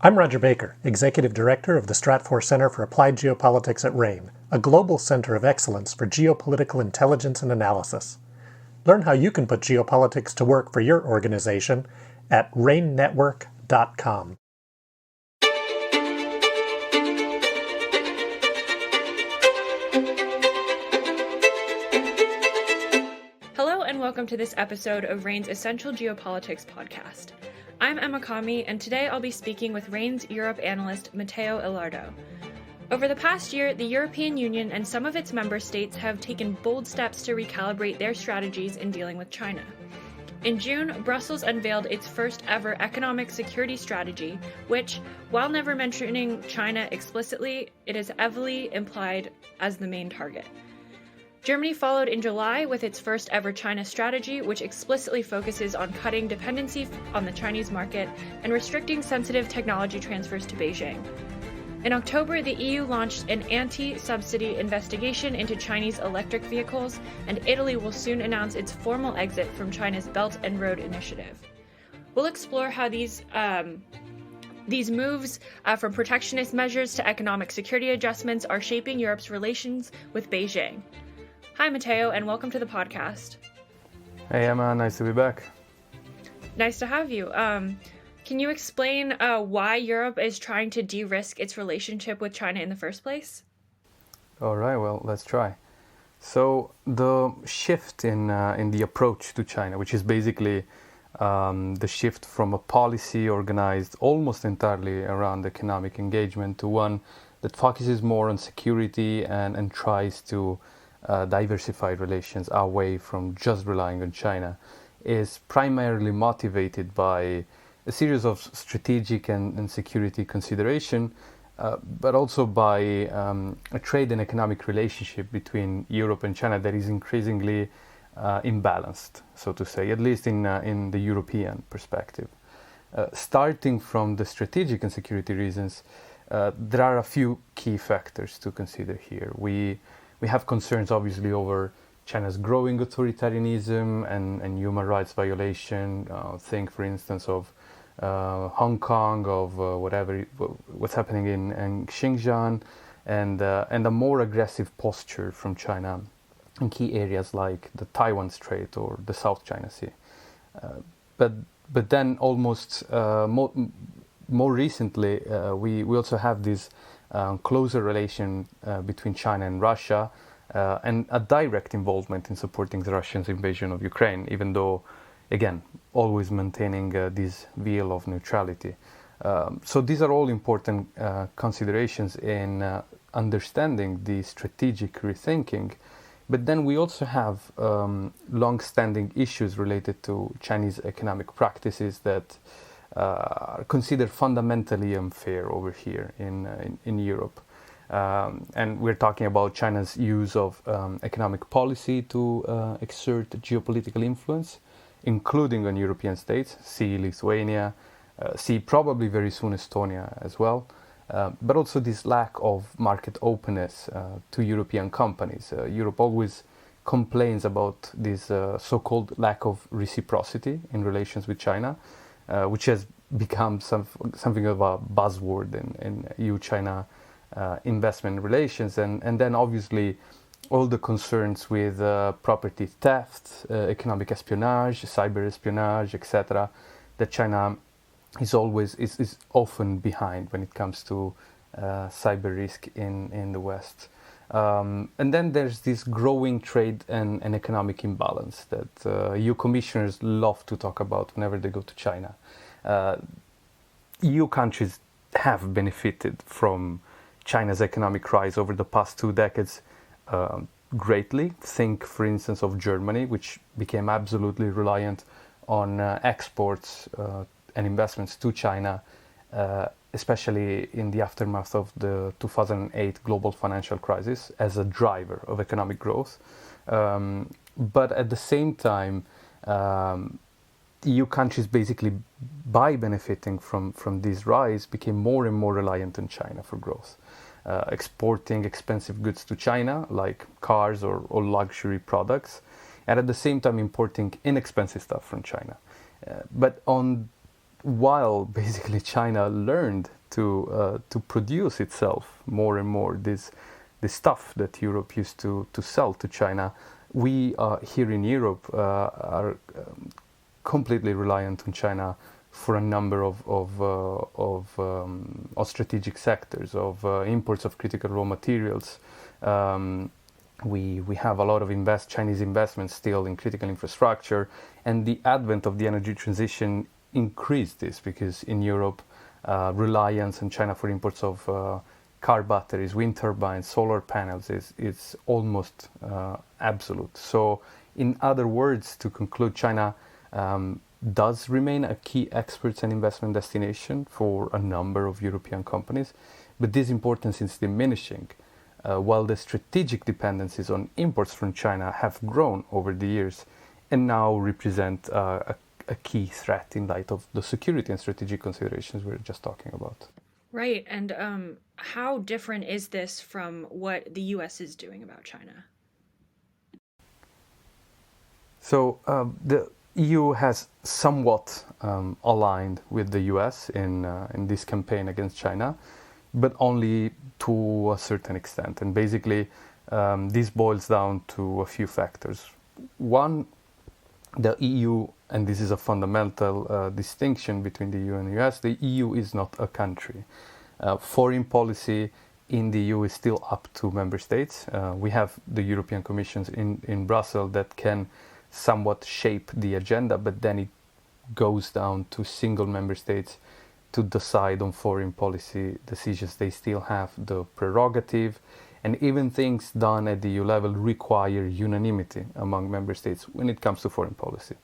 I'm Roger Baker, Executive Director of the Stratfor Center for Applied Geopolitics at RANE, a global center of excellence for geopolitical intelligence and analysis. Learn how you can put geopolitics to work for your organization at ranenetwork.com. Hello and welcome to this episode of RANE's Essential Geopolitics podcast. I'm Emma Kami, and today I'll be speaking with RANE's Europe analyst, Matteo Ilardo. Over the past year, the European Union and some of its member states have taken bold steps to recalibrate their strategies in dealing with China. In June, Brussels unveiled its first ever economic security strategy, which, while never mentioning China explicitly, it is heavily implied as the main target. Germany followed in July with its first ever China strategy, which explicitly focuses on cutting dependency on the Chinese market and restricting sensitive technology transfers to Beijing. In October, the EU launched an anti-subsidy investigation into Chinese electric vehicles, and Italy will soon announce its formal exit from China's Belt and Road Initiative. We'll explore how these moves from protectionist measures to economic security adjustments are shaping Europe's relations with Beijing. Hi, Matteo, and welcome to the podcast. Hey, Emma. Nice to be back. Nice to have you. Can you explain why Europe is trying to de-risk its relationship with China in the first place? All right, well, let's try. So the shift in the approach to China, which is basically the shift from a policy organized almost entirely around economic engagement to one that focuses more on security and tries to diversify relations away from just relying on China, is primarily motivated by a series of strategic and security consideration, but also by a trade and economic relationship between Europe and China that is increasingly imbalanced, so to say, at least in the European perspective. Starting from the strategic and security reasons, there are a few key factors to consider here. We have concerns, obviously, over China's growing authoritarianism and human rights violation. Think, for instance, of Hong Kong, of what's happening in Xinjiang, and a more aggressive posture from China in key areas like the Taiwan Strait or the South China Sea. But then almost more recently, we also have this closer relation between China and Russia, and a direct involvement in supporting the Russians' invasion of Ukraine, even though, again, always maintaining this veil of neutrality. So these are all important considerations in understanding the strategic rethinking. But then we also have long-standing issues related to Chinese economic practices that are considered fundamentally unfair over here in Europe. And we're talking about China's use of economic policy to exert geopolitical influence, including on European states, see Lithuania, see probably very soon Estonia as well, but also this lack of market openness to European companies. Europe always complains about this so-called lack of reciprocity in relations with China, which has become something of a buzzword in EUChina investment relations. And then obviously all the concerns with property theft, economic espionage, cyber espionage, etc., that China is often behind when it comes to cyber risk in the West. And then there's this growing trade and economic imbalance that EU commissioners love to talk about whenever they go to China. EU countries have benefited from China's economic rise over the past 2 decades greatly. Think, for instance, of Germany, which became absolutely reliant on exports and investments to China, especially in the aftermath of the 2008 global financial crisis, as a driver of economic growth. But at the same time, EU countries basically, by benefiting from this rise, became more and more reliant on China for growth, exporting expensive goods to China, like cars or luxury products, and at the same time importing inexpensive stuff from China. But on while basically China learned to produce itself more and more this stuff that Europe used to sell to China, we here in Europe are completely reliant on China for a number of strategic sectors, of imports of critical raw materials. We have a lot of Chinese investments still in critical infrastructure, and the advent of the energy transition increased this because in Europe, reliance on China for imports of car batteries, wind turbines, solar panels is almost absolute. So, in other words, to conclude, China does remain a key exports and investment destination for a number of European companies, but this importance is diminishing. While the strategic dependencies on imports from China have grown over the years and now represent a key threat in light of the security and strategic considerations we were just talking about. Right. And how different is this from what the US is doing about China? So the EU has somewhat aligned with the US in this campaign against China, but only to a certain extent. And basically, this boils down to a few factors. One, the EU, and this is a fundamental distinction between the EU and the US, the EU is not a country. Foreign policy in the EU is still up to member states. We have the European Commission in Brussels that can somewhat shape the agenda, but then it goes down to single member states to decide on foreign policy decisions. They still have the prerogative, and even things done at the EU level require unanimity among member states when it comes to foreign policy.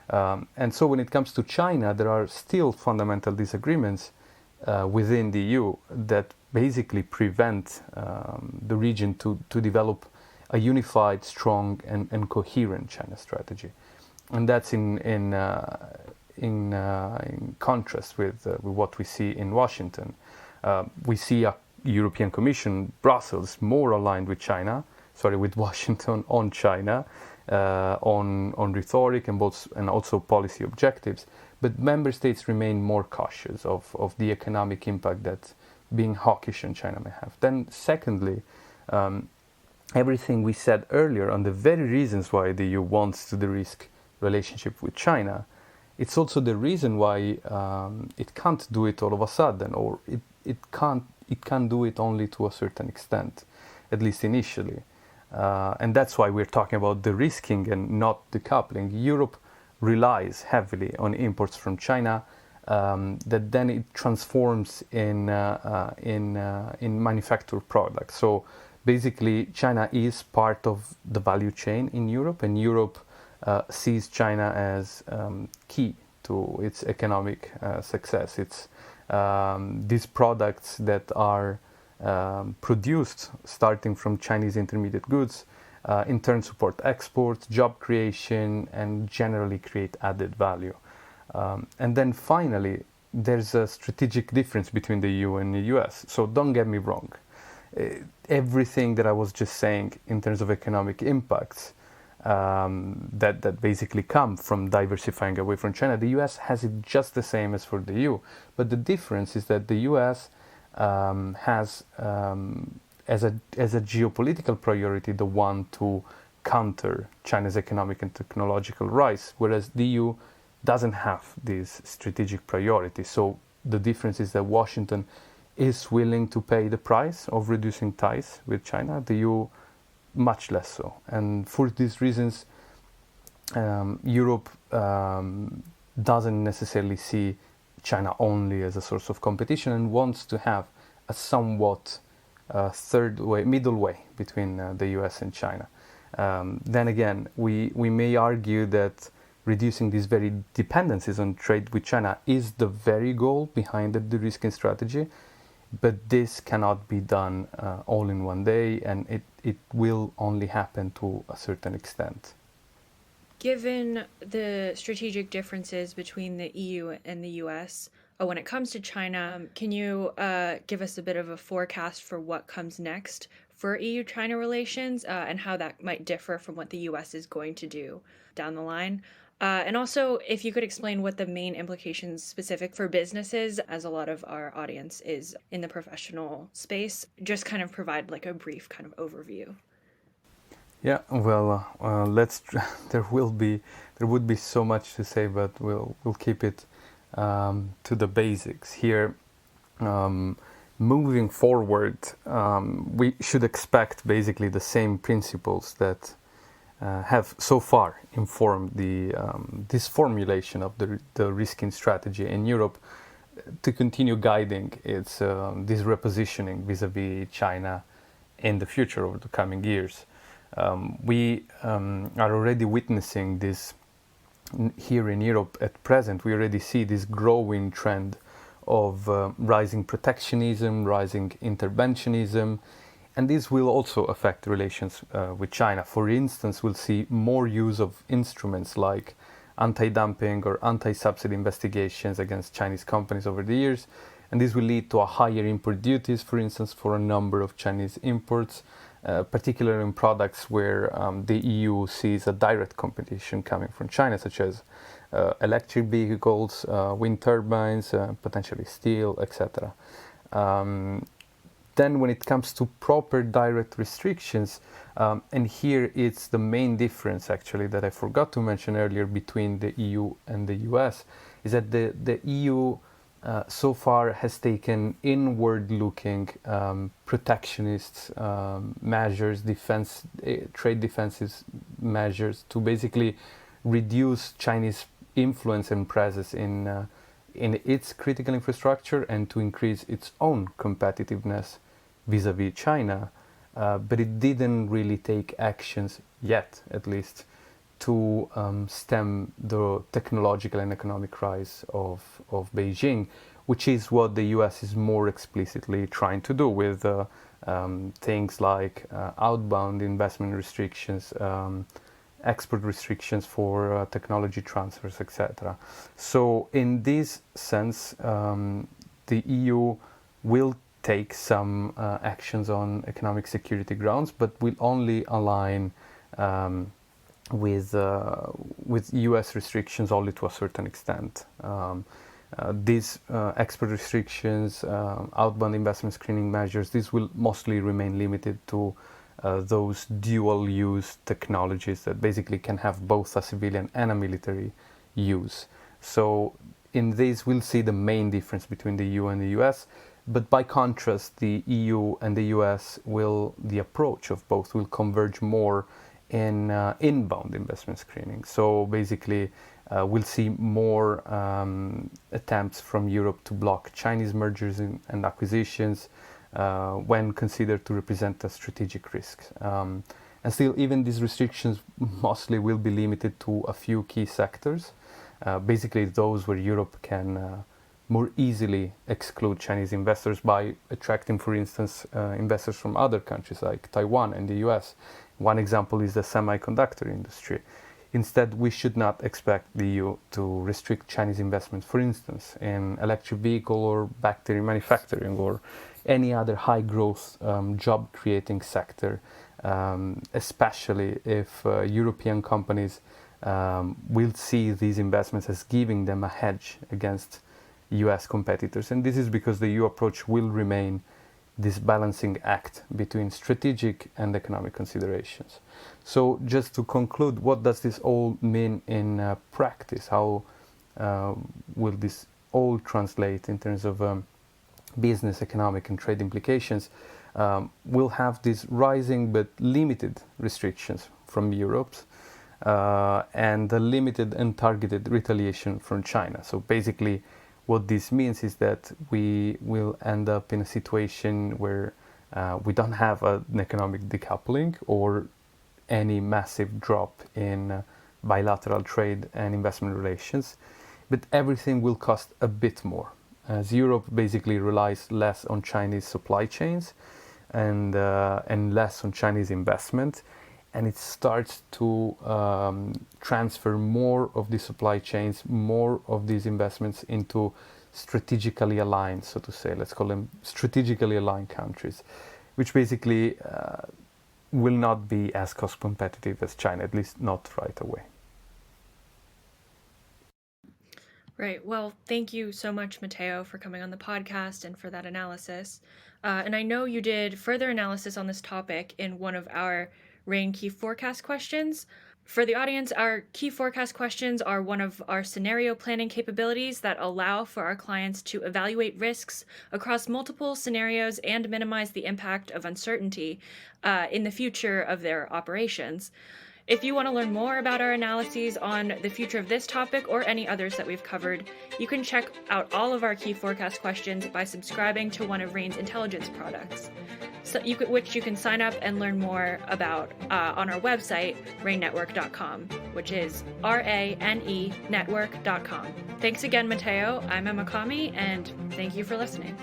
And so when it comes to China, there are still fundamental disagreements within the EU that basically prevent the region to develop a unified, strong, and coherent China strategy. And that's in contrast with what we see in Washington. We see a European Commission, Brussels, more aligned with with Washington on China, on rhetoric and also policy objectives. But member states remain more cautious of the economic impact that being hawkish on China may have. Then secondly, everything we said earlier on the very reasons why the EU wants to de-risk relationship with China, it's also the reason why it can't do it all of a sudden, or it can do it only to a certain extent, at least initially. And that's why we're talking about de-risking and not decoupling. Europe relies heavily on imports from China that then it transforms in manufactured products. So basically, China is part of the value chain in Europe, and Europe sees China as key to its economic success. It's these products that are produced starting from Chinese intermediate goods in turn support exports, job creation, and generally create added value. And then finally, there's a strategic difference between the EU and the US. So don't get me wrong. Everything that I was just saying in terms of economic impacts that basically come from diversifying away from China, the US has it just the same as for the EU. But the difference is that the US has, as a geopolitical priority, the one to counter China's economic and technological rise, whereas the EU doesn't have this strategic priority. So the difference is that Washington is willing to pay the price of reducing ties with China, the EU much less so. And for these reasons, Europe doesn't necessarily see China only as a source of competition and wants to have a somewhat middle way between the US and China. Then again, we may argue that reducing these very dependencies on trade with China is the very goal behind the de-risking strategy, but this cannot be done all in one day, and it will only happen to a certain extent. Given the strategic differences between the EU and the US, when it comes to China, can you give us a bit of a forecast for what comes next for EU-China relations and how that might differ from what the US is going to do down the line? And also, if you could explain what the main implications specific for businesses, as a lot of our audience is in the professional space, just kind of provide like a brief kind of overview. Yeah, well, there would be so much to say, but we'll keep it to the basics here. Moving forward, we should expect basically the same principles that have so far informed this formulation of the risking strategy in Europe to continue guiding its this repositioning vis-a-vis China in the future over the coming years. We are already witnessing this here in Europe at present. We already see this growing trend of rising protectionism, rising interventionism, and this will also affect relations with China. For instance, we'll see more use of instruments like anti-dumping or anti-subsidy investigations against Chinese companies over the years, and this will lead to a higher import duties, for instance, for a number of Chinese imports, particularly in products where the EU sees a direct competition coming from China, such as electric vehicles, wind turbines, potentially steel, etc. Then when it comes to proper direct restrictions, and here it's the main difference actually that I forgot to mention earlier between the EU and the US, is that the EU so far has taken inward-looking protectionist measures, trade defensive measures to basically reduce Chinese influence and presence in its critical infrastructure and to increase its own competitiveness vis-a-vis China, but it didn't really take actions yet, at least, to stem the technological and economic rise of Beijing, which is what the US is more explicitly trying to do with things like outbound investment restrictions, export restrictions for technology transfers, etc. So in this sense, the EU will take some actions on economic security grounds, but will only align with US restrictions only to a certain extent. These export restrictions, outbound investment screening measures, these will mostly remain limited to those dual-use technologies that basically can have both a civilian and a military use. So in this, we'll see the main difference between the EU and the US. But by contrast, the EU and the US the approach of both will converge more in inbound investment screening. So basically, we'll see more attempts from Europe to block Chinese mergers and acquisitions when considered to represent a strategic risk. And still, even these restrictions mostly will be limited to a few key sectors, basically those where Europe can more easily exclude Chinese investors by attracting, for instance, investors from other countries like Taiwan and the US. One example is the semiconductor industry. Instead, we should not expect the EU to restrict Chinese investments, for instance, in electric vehicle or battery manufacturing or any other high-growth job-creating sector, especially if European companies will see these investments as giving them a hedge against US competitors. And this is because the EU approach will remain this balancing act between strategic and economic considerations. So just to conclude, what does this all mean in practice? How will this all translate in terms of business, economic and trade implications? We'll have these rising but limited restrictions from Europe and a limited and targeted retaliation from China. So basically, what this means is that we will end up in a situation where we don't have an economic decoupling or any massive drop in bilateral trade and investment relations, but everything will cost a bit more, as Europe basically relies less on Chinese supply chains and less on Chinese investment, and it starts to transfer more of the supply chains, more of these investments into strategically aligned, so to say, let's call them strategically aligned countries, which basically will not be as cost competitive as China, at least not right away. Right. Well, thank you so much, Matteo, for coming on the podcast and for that analysis. And I know you did further analysis on this topic in one of our RANE key forecast questions. For the audience, our key forecast questions are one of our scenario planning capabilities that allow for our clients to evaluate risks across multiple scenarios and minimize the impact of uncertainty in the future of their operations. If you want to learn more about our analyses on the future of this topic or any others that we've covered, you can check out all of our key forecast questions by subscribing to one of RANE's intelligence products, which you can sign up and learn more about on our website, ranenetwork.com, which is RANE network.com. Thanks again, Matteo. I'm Emma Kami, and thank you for listening.